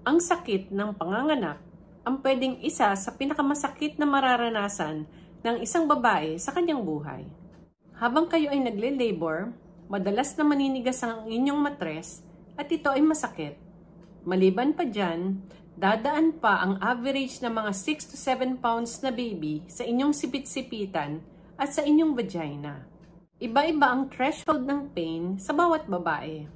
Ang sakit ng panganganak ang pwedeng isa sa pinakamasakit na mararanasan ng isang babae sa kanyang buhay. Habang kayo ay nagle-labor, madalas na maninigas ang inyong matres at ito ay masakit. Maliban pa dyan, dadaan pa ang average na mga 6 to 7 pounds na baby sa inyong sipit-sipitan at sa inyong vagina. Iba-iba ang threshold ng pain sa bawat babae.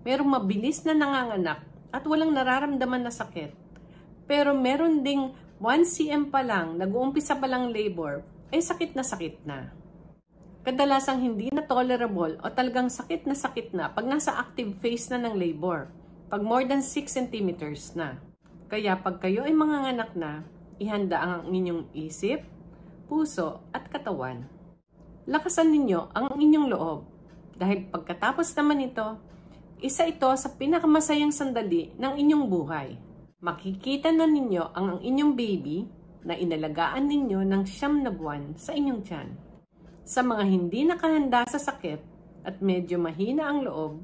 Merong mabilis na nanganganak at walang nararamdaman na sakit. Pero meron ding 1 cm pa lang, nag-uumpisa pa lang labor, ay sakit na. Kadalasang hindi na tolerable o talagang sakit na pag nasa active phase na ng labor, pag more than 6 centimeters na. Kaya pag kayo ay manganganak na, ihanda ang inyong isip, puso at katawan. Lakasan ninyo ang inyong loob dahil pagkatapos naman ito, isa ito sa pinakamasayang sandali ng inyong buhay. Makikita na ninyo ang inyong baby na inalagaan ninyo ng 9 na buwan sa inyong tiyan. Sa mga hindi nakahanda sa sakit at medyo mahina ang loob,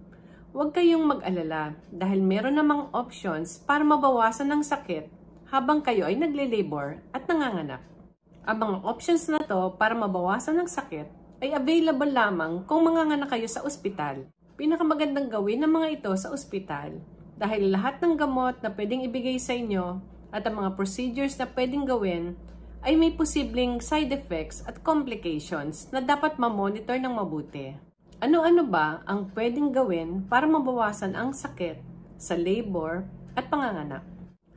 huwag kayong mag-alala dahil meron namang options para mabawasan ang sakit habang kayo ay nagle-labor at nanganganak. Ang mga options na to para mabawasan ang sakit ay available lamang kung manganganak kayo sa ospital. Pinakamagandang gawin ng mga ito sa ospital dahil lahat ng gamot na pwedeng ibigay sa inyo at ang mga procedures na pwedeng gawin ay may posibleng side effects at complications na dapat ma-monitor ng mabuti. Ano-ano ba ang pwedeng gawin para mabawasan ang sakit sa labor at panganganak?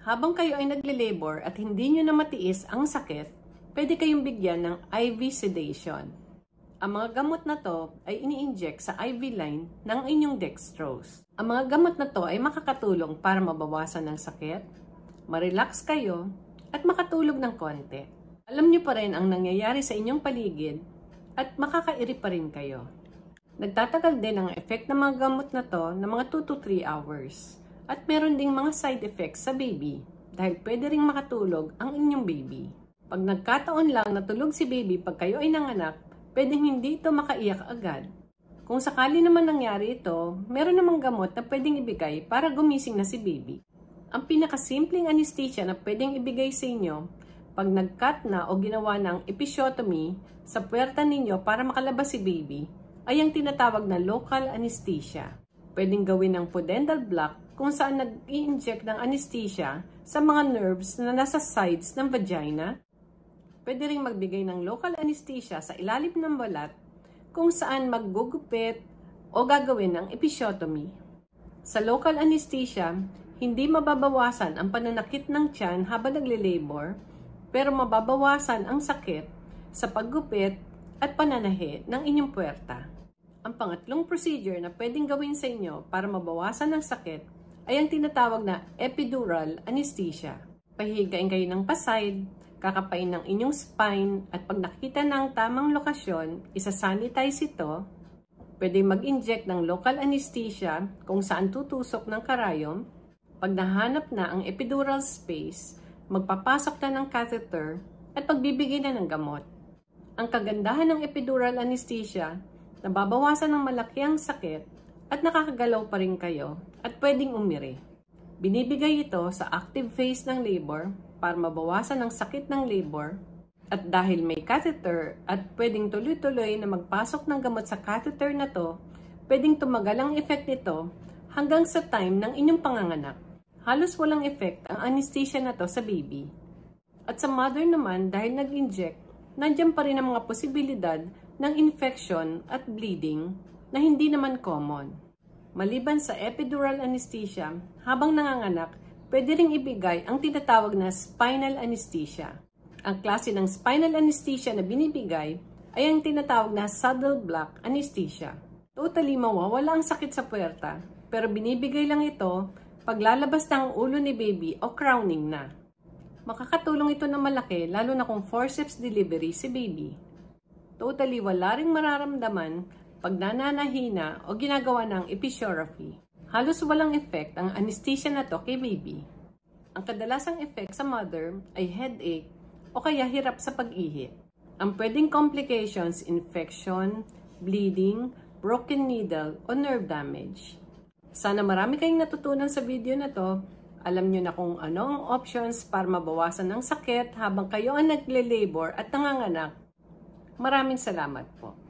Habang kayo ay nagle-labor at hindi nyo na matiis ang sakit, pwede kayong bigyan ng IV sedation. Ang mga gamot na to ay ini-inject sa IV line ng inyong dextrose. Ang mga gamot na to ay makakatulong para mabawasan ng sakit, ma-relax kayo, at makatulog ng konti. Alam nyo pa rin ang nangyayari sa inyong paligid at makakairi pa rin kayo. Nagtatagal din ang effect ng mga gamot na to ng mga 2 to 3 hours. At meron ding mga side effects sa baby dahil pwede ring makatulog ang inyong baby. Pag nagkataon lang natulog si baby pag kayo ay nanganak, pwedeng hindi ito makaiyak agad. Kung sakali naman nangyari ito, meron namang gamot na pwedeng ibigay para gumising na si baby. Ang pinakasimpleng anesthesia na pwedeng ibigay sa inyo, pag nag-cut na o ginawa ng episiotomy sa puwerta ninyo para makalabas si baby, ay ang tinatawag na local anesthesia. Pwedeng gawin ng pudendal block kung saan nag-i-inject ng anesthesia sa mga nerves na nasa sides ng vagina. Pwede rin magbigay ng local anesthesia sa ilalim ng balat kung saan maggugupit o gagawin ng episiotomy. Sa local anesthesia, hindi mababawasan ang pananakit ng tiyan habang nagle-labor, pero mababawasan ang sakit sa paggupit at pananahi ng inyong puwerta. Ang pangatlong procedure na pwedeng gawin sa inyo para mabawasan ang sakit ay ang tinatawag na epidural anesthesia. Pahihigain kayo ng paside, kakapain ng inyong spine at pag nakita ng tamang lokasyon, isa-sanitize ito. Pwede mag-inject ng local anesthesia kung saan tutusok ng karayom. Pag nahanap na ang epidural space, magpapasok na ng catheter at pagbibigay na ng gamot. Ang kagandahan ng epidural anesthesia, nababawasan ng malaki ang sakit at nakakagalaw pa rin kayo at pwedeng umiri. Binibigay ito sa active phase ng labor para mabawasan ang sakit ng labor at dahil may catheter at pwedeng tuloy-tuloy na magpasok ng gamot sa catheter na to, pwedeng tumagal ang effect nito hanggang sa time ng inyong panganganak. Halos walang effect ang anesthesia na to sa baby. At sa mother naman, dahil nag-inject, nandiyan pa rin ang mga posibilidad ng infection at bleeding na hindi naman common. Maliban sa epidural anesthesia, habang nanganganak, pwede ring ibigay ang tinatawag na spinal anesthesia. Ang klase ng spinal anesthesia na binibigay ay ang tinatawag na saddle block anesthesia. Totally mawawala ang sakit sa puwerta, pero binibigay lang ito pag lalabas na ang ulo ni baby o crowning na. Makakatulong ito na malaki lalo na kung forceps delivery si baby. Totally wala ring mararamdaman pag nananahina o ginagawa ng episiotomy. Halos walang effect ang anesthesia na to kay baby. Ang kadalasang effect sa mother ay headache o kaya hirap sa pag-ihi. Ang pwedeng complications, infection, bleeding, broken needle o nerve damage. Sana marami kayong natutunan sa video na to Alam nyo na kung ano ang options para mabawasan ng sakit habang kayo ang nagle-labor at nanganganak. Maraming salamat po.